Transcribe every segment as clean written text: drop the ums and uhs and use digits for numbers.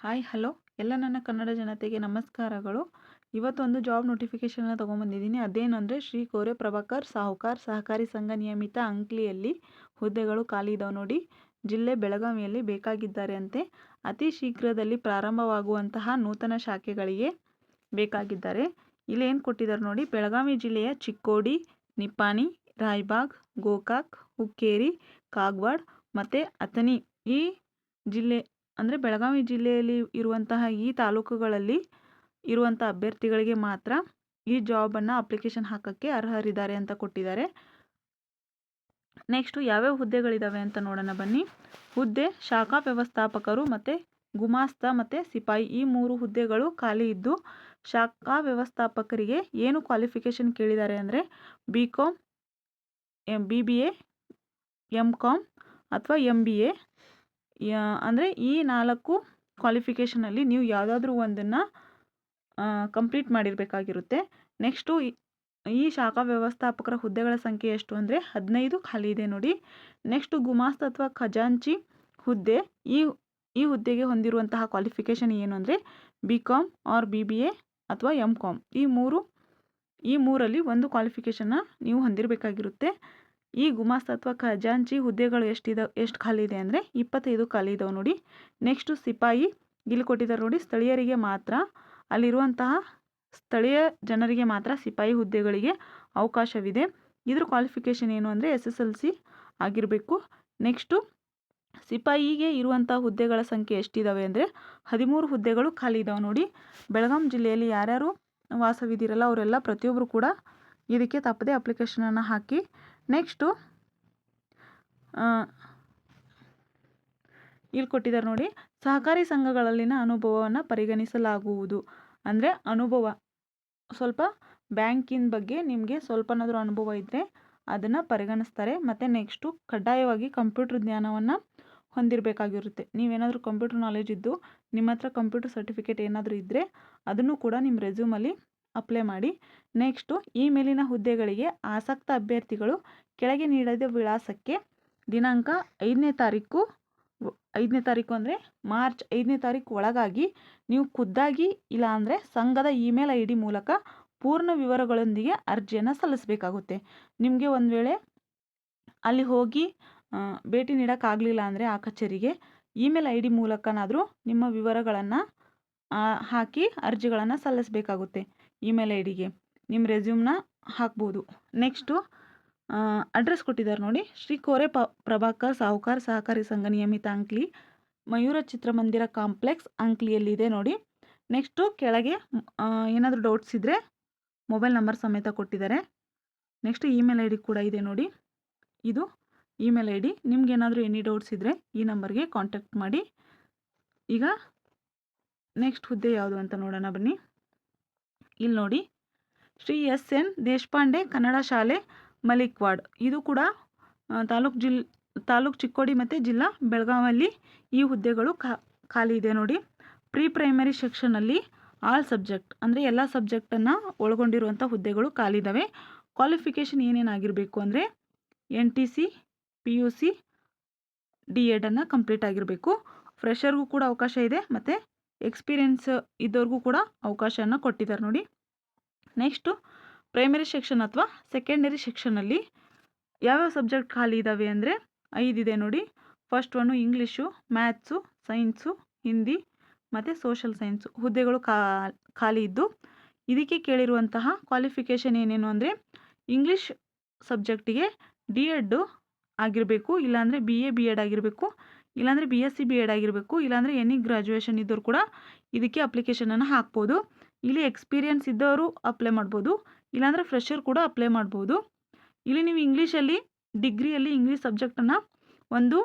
Hi hello ಎಲ್ಲ ನನ್ನ ಕನ್ನಡ ಜನತೆಗೆ ನಮಸ್ಕಾರಗಳು. ಇವತ್ತೊಂದು ಜಾಬ್ ನೋಟಿಫಿಕೇಷನ್ನ ತೊಗೊಂಬಂದಿದ್ದೀನಿ. ಅದೇನು ಅಂದರೆ ಶ್ರೀ ಕೋರೆ ಪ್ರಭಾಕರ್ ಸಾಹುಕಾರ್ ಸಹಕಾರಿ ಸಂಘ ನಿಯಮಿತ ಅಂಕ್ಲಿಯಲ್ಲಿ ಹುದ್ದೆಗಳು ಖಾಲಿ ಇದಾವೆ ನೋಡಿ. ಜಿಲ್ಲೆ ಬೆಳಗಾವಿಯಲ್ಲಿ ಬೇಕಾಗಿದ್ದಾರೆ ಅಂತೆ. ಅತಿ ಶೀಘ್ರದಲ್ಲಿ ಪ್ರಾರಂಭವಾಗುವಂತಹ ನೂತನ ಶಾಖೆಗಳಿಗೆ ಬೇಕಾಗಿದ್ದಾರೆ. ಇಲ್ಲಿ ಏನು ಕೊಟ್ಟಿದ್ದಾರೆ ನೋಡಿ. ಬೆಳಗಾವಿ ಜಿಲ್ಲೆಯ ಚಿಕ್ಕೋಡಿ, ನಿಪ್ಪಾಣಿ, ರಾಯಬಾಗ್, ಗೋಕಾಕ್, ಹುಕ್ಕೇರಿ, ಕಾಗವಾಡ ಮತ್ತು ಅಥಣಿ ಈ ಜಿಲ್ಲೆ ಅಂದರೆ ಬೆಳಗಾವಿ ಜಿಲ್ಲೆಯಲ್ಲಿ ಇರುವಂತಹ ಈ ತಾಲೂಕುಗಳಲ್ಲಿ ಇರುವಂಥ ಅಭ್ಯರ್ಥಿಗಳಿಗೆ ಮಾತ್ರ ಈ ಜಾಬನ್ನು ಅಪ್ಲಿಕೇಶನ್ ಹಾಕೋಕ್ಕೆ ಅರ್ಹರಿದ್ದಾರೆ ಅಂತ ಕೊಟ್ಟಿದ್ದಾರೆ. ನೆಕ್ಸ್ಟು ಯಾವ್ಯಾವ ಹುದ್ದೆಗಳಿದ್ದಾವೆ ಅಂತ ನೋಡೋಣ ಬನ್ನಿ. ಹುದ್ದೆ ಶಾಖಾ ವ್ಯವಸ್ಥಾಪಕರು ಮತ್ತು ಗುಮಾಸ್ತ ಮತ್ತು ಸಿಪಾಯಿ ಈ 3 ಹುದ್ದೆಗಳು ಖಾಲಿ ಇದ್ದು, ಶಾಖಾ ವ್ಯವಸ್ಥಾಪಕರಿಗೆ ಏನು ಕ್ವಾಲಿಫಿಕೇಷನ್ ಕೇಳಿದ್ದಾರೆ ಅಂದರೆ BCom, BBA, MCom ಅಥವಾ MBA. ಅಂದರೆ ಈ 4 ಕ್ವಾಲಿಫಿಕೇಷನಲ್ಲಿ ನೀವು ಯಾವುದಾದ್ರೂ ಒಂದನ್ನು ಕಂಪ್ಲೀಟ್ ಮಾಡಿರಬೇಕಾಗಿರುತ್ತೆ. ನೆಕ್ಸ್ಟು ಈ ಶಾಖಾ ವ್ಯವಸ್ಥಾಪಕರ ಹುದ್ದೆಗಳ ಸಂಖ್ಯೆ ಎಷ್ಟು ಅಂದರೆ 15 ಖಾಲಿ ಇದೆ ನೋಡಿ. ನೆಕ್ಸ್ಟು ಗುಮಾಸ್ತ ಅಥವಾ ಖಜಾಂಚಿ ಹುದ್ದೆ ಈ ಹುದ್ದೆಗೆ ಹೊಂದಿರುವಂತಹ ಕ್ವಾಲಿಫಿಕೇಷನ್ ಏನು ಅಂದರೆ BCom ಆರ್ BBA ಅಥವಾ MCom ಈ ಮೂರಲ್ಲಿ ಒಂದು ಕ್ವಾಲಿಫಿಕೇಷನ್ನ ನೀವು ಹೊಂದಿರಬೇಕಾಗಿರುತ್ತೆ. ಈ ಗುಮಾಸ್ತ ಅಥವಾ ಖಜಾಂಚಿ ಹುದ್ದೆಗಳು ಎಷ್ಟು ಖಾಲಿ ಇದೆ ಅಂದರೆ 25 ಖಾಲಿ ಇದಾವೆ ನೋಡಿ. ನೆಕ್ಸ್ಟು ಸಿಪಾಯಿ ಇಲ್ಲಿ ಕೊಟ್ಟಿದ್ದಾರೆ ನೋಡಿ. ಸ್ಥಳೀಯರಿಗೆ ಮಾತ್ರ, ಅಲ್ಲಿರುವಂತಹ ಸ್ಥಳೀಯ ಜನರಿಗೆ ಮಾತ್ರ ಸಿಪಾಯಿ ಹುದ್ದೆಗಳಿಗೆ ಅವಕಾಶವಿದೆ. ಇದ್ರ ಕ್ವಾಲಿಫಿಕೇಷನ್ ಏನು ಅಂದರೆ SSLC ಆಗಿರಬೇಕು. ನೆಕ್ಸ್ಟು ಸಿಪಾಯಿಗೆ ಇರುವಂಥ ಹುದ್ದೆಗಳ ಸಂಖ್ಯೆ ಎಷ್ಟಿದ್ದಾವೆ ಅಂದರೆ 13 ಹುದ್ದೆಗಳು ಖಾಲಿ ಇದಾವೆ ನೋಡಿ. ಬೆಳಗಾಂ ಜಿಲ್ಲೆಯಲ್ಲಿ ಯಾರ್ಯಾರು ವಾಸವಿದ್ದೀರಲ್ಲ ಅವರೆಲ್ಲ ಪ್ರತಿಯೊಬ್ಬರು ಕೂಡ ಇದಕ್ಕೆ ತಪ್ಪದೆ ಅಪ್ಲಿಕೇಶನನ್ನು ಹಾಕಿ. ನೆಕ್ಸ್ಟು ಇಲ್ಲಿ ಕೊಟ್ಟಿದ್ದಾರೆ ನೋಡಿ. ಸಹಕಾರಿ ಸಂಘಗಳಲ್ಲಿನ ಅನುಭವವನ್ನು ಪರಿಗಣಿಸಲಾಗುವುದು. ಅಂದರೆ ಅನುಭವ ಸ್ವಲ್ಪ ಬ್ಯಾಂಕಿನ ಬಗ್ಗೆ ನಿಮಗೆ ಸ್ವಲ್ಪನಾದರೂ ಅನುಭವ ಇದ್ದರೆ ಅದನ್ನು ಪರಿಗಣಿಸ್ತಾರೆ. ಮತ್ತು ನೆಕ್ಸ್ಟು ಕಡ್ಡಾಯವಾಗಿ ಕಂಪ್ಯೂಟರ್ ಜ್ಞಾನವನ್ನು ಹೊಂದಿರಬೇಕಾಗಿರುತ್ತೆ. ನೀವೇನಾದರೂ ಕಂಪ್ಯೂಟರ್ ನಾಲೆಜ್ ಇದ್ದು ನಿಮ್ಮ ಹತ್ರ ಕಂಪ್ಯೂಟರ್ ಸರ್ಟಿಫಿಕೇಟ್ ಏನಾದರೂ ಇದ್ದರೆ ಅದನ್ನು ಕೂಡ ನಿಮ್ಮ ರೆಸ್ಯೂಮಲ್ಲಿ ಅಪ್ಲೈ ಮಾಡಿ. ನೆಕ್ಸ್ಟು ಈ ಮೇಲಿನ ಹುದ್ದೆಗಳಿಗೆ ಆಸಕ್ತ ಅಭ್ಯರ್ಥಿಗಳು ಕೆಳಗೆ ನೀಡಿದ ವಿಳಾಸಕ್ಕೆ ದಿನಾಂಕ 5ನೇ ತಾರೀಕು ಅಂದರೆ ಮಾರ್ಚ್ 5ನೇ ತಾರೀಕು ಒಳಗಾಗಿ ನೀವು ಖುದ್ದಾಗಿ ಇಲ್ಲ ಅಂದರೆ ಸಂಘದ ಇಮೇಲ್ ID ಮೂಲಕ ಪೂರ್ಣ ವಿವರಗಳೊಂದಿಗೆ ಅರ್ಜಿಯನ್ನು ಸಲ್ಲಿಸಬೇಕಾಗುತ್ತೆ. ನಿಮಗೆ ಒಂದು ವೇಳೆ ಅಲ್ಲಿ ಹೋಗಿ ಭೇಟಿ ನೀಡೋಕ್ಕಾಗಲಿಲ್ಲ ಅಂದರೆ ಆ ಕಚೇರಿಗೆ ಇಮೇಲ್ ID ಮೂಲಕನಾದರೂ ನಿಮ್ಮ ವಿವರಗಳನ್ನು ಹಾಕಿ ಅರ್ಜಿಗಳನ್ನು ಸಲ್ಲಿಸಬೇಕಾಗುತ್ತೆ. ಇಮೇಲ್ IDಗೆ ನಿಮ್ಮ ರೆಸ್ಯೂಮ್ನ ಹಾಕ್ಬೋದು. ನೆಕ್ಸ್ಟು ಅಡ್ರೆಸ್ ಕೊಟ್ಟಿದ್ದಾರೆ ನೋಡಿ. ಶ್ರೀ ಕೋರೆ ಪ್ರಭಾಕರ್ ಸಾಹುಕಾರ್ ಸಹಕಾರಿ ಸಂಘ ನಿಯಮಿತ ಅಂಕ್ಲಿ, ಮಯೂರ ಚಿತ್ರಮಂದಿರ ಕಾಂಪ್ಲೆಕ್ಸ್ ಅಂಕ್ಲಿಯಲ್ಲಿದೆ ನೋಡಿ. ನೆಕ್ಸ್ಟು ಕೆಳಗೆ ಏನಾದರೂ ಡೌಟ್ಸ್ ಇದ್ದರೆ ಮೊಬೈಲ್ ನಂಬರ್ ಸಮೇತ ಕೊಟ್ಟಿದ್ದಾರೆ. ನೆಕ್ಸ್ಟ್ ಇಮೇಲ್ ID ಕೂಡ ಇದೆ ನೋಡಿ. ಇದು ಇಮೇಲ್ ID. ನಿಮ್ಗೇನಾದರೂ ಎನಿ ಡೌಟ್ಸ್ ಇದ್ದರೆ ಈ ನಂಬರ್ಗೆ ಕಾಂಟ್ಯಾಕ್ಟ್ ಮಾಡಿ. ಈಗ ನೆಕ್ಸ್ಟ್ ಹುದ್ದೆ ಯಾವುದು ಅಂತ ನೋಡೋಣ ಬನ್ನಿ. ಇಲ್ಲಿ ನೋಡಿ, ಶ್ರೀ SN ದೇಶಪಾಂಡೆ ಕನ್ನಡ ಶಾಲೆ ಮಲಿಕ್ವಾಡ್. ಇದು ಕೂಡ ತಾಲೂಕು ಚಿಕ್ಕೋಡಿ ಮತ್ತು ಜಿಲ್ಲಾ ಬೆಳಗಾವಲ್ಲಿ ಈ ಹುದ್ದೆಗಳು ಖಾಲಿ ಇದೆ ನೋಡಿ. ಪ್ರೀ ಪ್ರೈಮರಿ ಸೆಕ್ಷನಲ್ಲಿ ಆಲ್ ಸಬ್ಜೆಕ್ಟ್ ಅಂದರೆ ಎಲ್ಲ ಸಬ್ಜೆಕ್ಟನ್ನು ಒಳಗೊಂಡಿರುವಂಥ ಹುದ್ದೆಗಳು ಖಾಲಿ ಇದ್ದಾವೆ. ಕ್ವಾಲಿಫಿಕೇಷನ್ ಏನೇನಾಗಿರಬೇಕು ಅಂದರೆ NTC, PUC, D.Ed ಕಂಪ್ಲೀಟ್ ಆಗಿರಬೇಕು. ಫ್ರೆಷರ್ಗೂ ಕೂಡ ಅವಕಾಶ ಇದೆ ಮತ್ತು ಎಕ್ಸ್ಪೀರಿಯೆನ್ಸ್ ಇದ್ದವ್ರಿಗೂ ಕೂಡ ಅವಕಾಶವನ್ನು ಕೊಟ್ಟಿದ್ದಾರೆ ನೋಡಿ. ನೆಕ್ಸ್ಟು ಪ್ರೈಮರಿ ಸೆಕ್ಷನ್ ಅಥವಾ ಸೆಕೆಂಡರಿ ಸೆಕ್ಷನಲ್ಲಿ ಯಾವ್ಯಾವ ಸಬ್ಜೆಕ್ಟ್ ಖಾಲಿ ಇದ್ದಾವೆ ಅಂದರೆ 5 ಇದೆ ನೋಡಿ. First one English, maths, science, Hindi ಮತ್ತು ಸೋಷಲ್ ಸೈನ್ಸು ಹುದ್ದೆಗಳು ಖಾಲಿ ಇದ್ದು, ಇದಕ್ಕೆ ಕೇಳಿರುವಂತಹ ಕ್ವಾಲಿಫಿಕೇಷನ್ ಏನೇನು ಅಂದರೆ ಇಂಗ್ಲೀಷ್ ಸಬ್ಜೆಕ್ಟಿಗೆ D.Ed ಆಗಿರಬೇಕು, ಇಲ್ಲಾಂದರೆ BA B.Ed ಆಗಿರಬೇಕು, ಇಲ್ಲಾಂದರೆ BSc B.Ed ಆಗಿರಬೇಕು, ಇಲ್ಲಾಂದರೆ ಎನಿ ಗ್ರ್ಯಾಜುಯೇಷನ್ ಇದ್ದವರು ಕೂಡ ಇದಕ್ಕೆ ಅಪ್ಲಿಕೇಶನನ್ನು ಹಾಕ್ಬೋದು. ಇಲ್ಲಿ ಎಕ್ಸ್ಪೀರಿಯೆನ್ಸ್ ಇದ್ದವರು ಅಪ್ಲೈ ಮಾಡ್ಬೋದು, ಇಲ್ಲಾಂದರೆ ಫ್ರೆಷರ್ ಕೂಡ ಅಪ್ಲೈ ಮಾಡ್ಬೋದು. ಇಲ್ಲಿ ನೀವು ಇಂಗ್ಲೀಷಲ್ಲಿ ಡಿಗ್ರಿಯಲ್ಲಿ ಇಂಗ್ಲೀಷ್ ಸಬ್ಜೆಕ್ಟನ್ನು ಒಂದು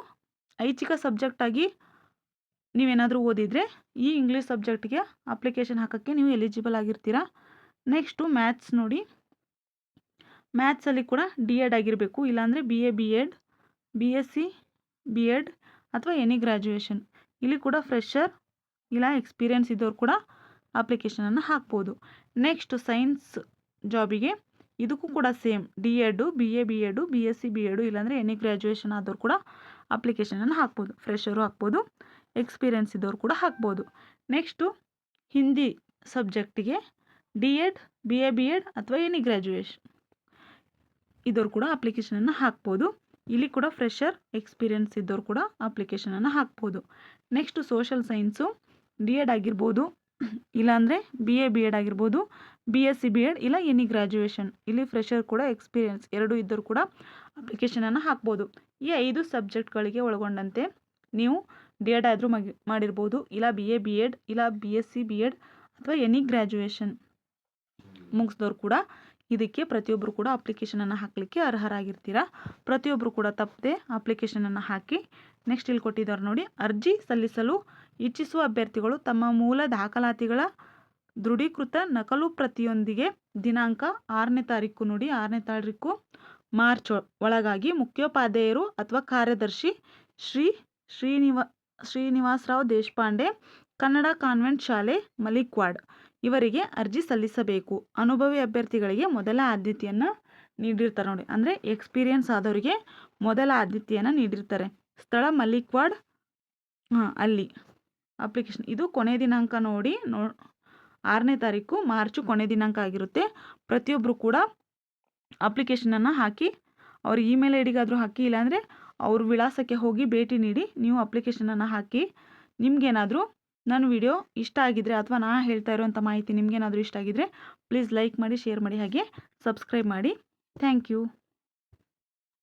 ಐಚ್ಛಿಕ ಸಬ್ಜೆಕ್ಟಾಗಿ ನೀವೇನಾದರೂ ಓದಿದರೆ ಈ ಇಂಗ್ಲೀಷ್ ಸಬ್ಜೆಕ್ಟ್ಗೆ ಅಪ್ಲಿಕೇಶನ್ ಹಾಕೋಕ್ಕೆ ನೀವು ಎಲಿಜಿಬಲ್ ಆಗಿರ್ತೀರಾ. ನೆಕ್ಸ್ಟು ಮ್ಯಾಥ್ಸ್ ನೋಡಿ. ಮ್ಯಾಥ್ಸಲ್ಲಿ ಕೂಡ D.Ed ಆಗಿರಬೇಕು, ಇಲ್ಲಾಂದರೆ BA B.Ed, BSc B.Ed ಅಥವಾ ಎನಿ ಗ್ರ್ಯಾಜುಯೇಷನ್. ಇಲ್ಲಿ ಕೂಡ ಫ್ರೆಷರ್ ಇಲ್ಲ ಎಕ್ಸ್ಪೀರಿಯೆನ್ಸ್ ಇದ್ದವ್ರು ಕೂಡ ಅಪ್ಲಿಕೇಶನನ್ನು ಹಾಕ್ಬೋದು. ನೆಕ್ಸ್ಟ್ ಸೈನ್ಸ್ ಜಾಬಿಗೆ ಇದಕ್ಕೂ ಕೂಡ same D.Ed, BA B.Ed, BSc B.Ed ಇಲ್ಲಾಂದರೆ ಎನಿ ಗ್ರ್ಯಾಜುಯೇಷನ್ ಆದವ್ರು ಕೂಡ ಅಪ್ಲಿಕೇಶನನ್ನು ಹಾಕ್ಬೋದು. ಫ್ರೆಷರು ಹಾಕ್ಬೋದು. ಎಕ್ಸ್ಪೀರಿಯೆನ್ಸ್ ಇದ್ದವ್ರು ಕೂಡ ಹಾಕ್ಬೋದು. Next Hindi ಸಬ್ಜೆಕ್ಟಿಗೆ D.Ed, BA B.Ed ಅಥವಾ ಎನಿ ಗ್ರ್ಯಾಜುಯೇಷನ್ ಇದ್ದವ್ರು ಕೂಡ ಅಪ್ಲಿಕೇಶನನ್ನು ಹಾಕ್ಬೋದು. ಇಲ್ಲಿ ಕೂಡ ಫ್ರೆಷರ್ ಎಕ್ಸ್ಪೀರಿಯೆನ್ಸ್ ಇದ್ದವ್ರು ಕೂಡ ಅಪ್ಲಿಕೇಶನನ್ನು ಹಾಕ್ಬೋದು. ನೆಕ್ಸ್ಟು ಸೋಷಲ್ ಸೈನ್ಸು D.Ed ಆಗಿರ್ಬೋದು, ಇಲ್ಲಾಂದರೆ BA B.Ed ಆಗಿರ್ಬೋದು, BSc B.Ed ಇಲ್ಲ ಎನಿ ಗ್ರ್ಯಾಜುಯೇಷನ್. ಇಲ್ಲಿ ಫ್ರೆಷರ್ ಕೂಡ ಎಕ್ಸ್ಪೀರಿಯೆನ್ಸ್ ಎರಡೂ ಇದ್ದರೂ ಕೂಡ ಅಪ್ಲಿಕೇಶನನ್ನು ಹಾಕ್ಬೋದು. ಈ 5 ಸಬ್ಜೆಕ್ಟ್ಗಳಿಗೆ ಒಳಗೊಂಡಂತೆ ನೀವು D.Ed ಆದರೂ ಮಾಡಿರ್ಬೋದು, ಇಲ್ಲ BA B.Ed ಇಲ್ಲ BSc B.Ed ಅಥವಾ ಎನಿ ಗ್ರ್ಯಾಜುಯೇಷನ್ ಮುಗಿಸಿದವ್ರು ಕೂಡ ಇದಕ್ಕೆ ಪ್ರತಿಯೊಬ್ಬರು ಕೂಡ ಅಪ್ಲಿಕೇಶನನ್ನು ಹಾಕಲಿಕ್ಕೆ ಅರ್ಹರಾಗಿರ್ತೀರ. ಪ್ರತಿಯೊಬ್ಬರು ಕೂಡ ತಪ್ಪದೆ ಅಪ್ಲಿಕೇಶನನ್ನು ಹಾಕಿ. ನೆಕ್ಸ್ಟ್ ಇಲ್ಲಿ ಕೊಟ್ಟಿದ್ದಾರೆ ನೋಡಿ, ಅರ್ಜಿ ಸಲ್ಲಿಸಲು ಇಚ್ಛಿಸುವ ಅಭ್ಯರ್ಥಿಗಳು ತಮ್ಮ ಮೂಲ ದಾಖಲಾತಿಗಳ ದೃಢೀಕೃತ ನಕಲು ಪ್ರತಿಯೊಂದಿಗೆ ದಿನಾಂಕ 6ನೇ ತಾರೀಕು ನೋಡಿ, 6ನೇ ತಾರೀಕು ಮಾರ್ಚ್ ಒಳಗಾಗಿ ಮುಖ್ಯೋಪಾಧ್ಯಾಯರು ಅಥವಾ ಕಾರ್ಯದರ್ಶಿ ಶ್ರೀನಿವಾಸರಾವ್ ದೇಶಪಾಂಡೆ, ಕನ್ನಡ ಕಾನ್ವೆಂಟ್ ಶಾಲೆ, ಮಲಿಕ್ವಾಡ್ ಇವರಿಗೆ ಅರ್ಜಿ ಸಲ್ಲಿಸಬೇಕು. ಅನುಭವಿ ಅಭ್ಯರ್ಥಿಗಳಿಗೆ ಮೊದಲ ಆದ್ಯತೆಯನ್ನು ನೀಡಿರ್ತಾರೆ ನೋಡಿ, ಅಂದರೆ ಎಕ್ಸ್ಪೀರಿಯೆನ್ಸ್ ಆದವರಿಗೆ ಮೊದಲ ಆದ್ಯತೆಯನ್ನು ನೀಡಿರ್ತಾರೆ. ಸ್ಥಳ ಮಲಿಕ್ವಾಡ್, ಅಲ್ಲಿ ಅಪ್ಲಿಕೇಶನ್. ಇದು ಕೊನೆ ದಿನಾಂಕ ನೋಡಿ 6ನೇ ತಾರೀಕು ಮಾರ್ಚು ಕೊನೆ ದಿನಾಂಕ ಆಗಿರುತ್ತೆ. ಪ್ರತಿಯೊಬ್ಬರು ಕೂಡ ಅಪ್ಲಿಕೇಶನನ್ನು ಹಾಕಿ, ಅವ್ರ ಇಮೇಲ್ ಐ ಡಿಗಾದರೂ ಹಾಕಿ, ಇಲ್ಲಾಂದರೆ ಅವ್ರ ವಿಳಾಸಕ್ಕೆ ಹೋಗಿ ಭೇಟಿ ನೀಡಿ ನೀವು ಅಪ್ಲಿಕೇಶನನ್ನು ಹಾಕಿ. ನಿಮಗೇನಾದರೂ ನನ್ನ ವಿಡಿಯೋ ಇಷ್ಟ ಆಗಿದ್ದರೆ ಅಥವಾ ನಾನು ಹೇಳ್ತಾ ಇರೋವಂಥ ಮಾಹಿತಿ ನಿಮಗೇನಾದರೂ ಇಷ್ಟ ಆಗಿದ್ದರೆ ಪ್ಲೀಸ್ ಲೈಕ್ ಮಾಡಿ, ಶೇರ್ ಮಾಡಿ, ಹಾಗೆ ಸಬ್ಸ್ಕ್ರೈಬ್ ಮಾಡಿ. Thank you.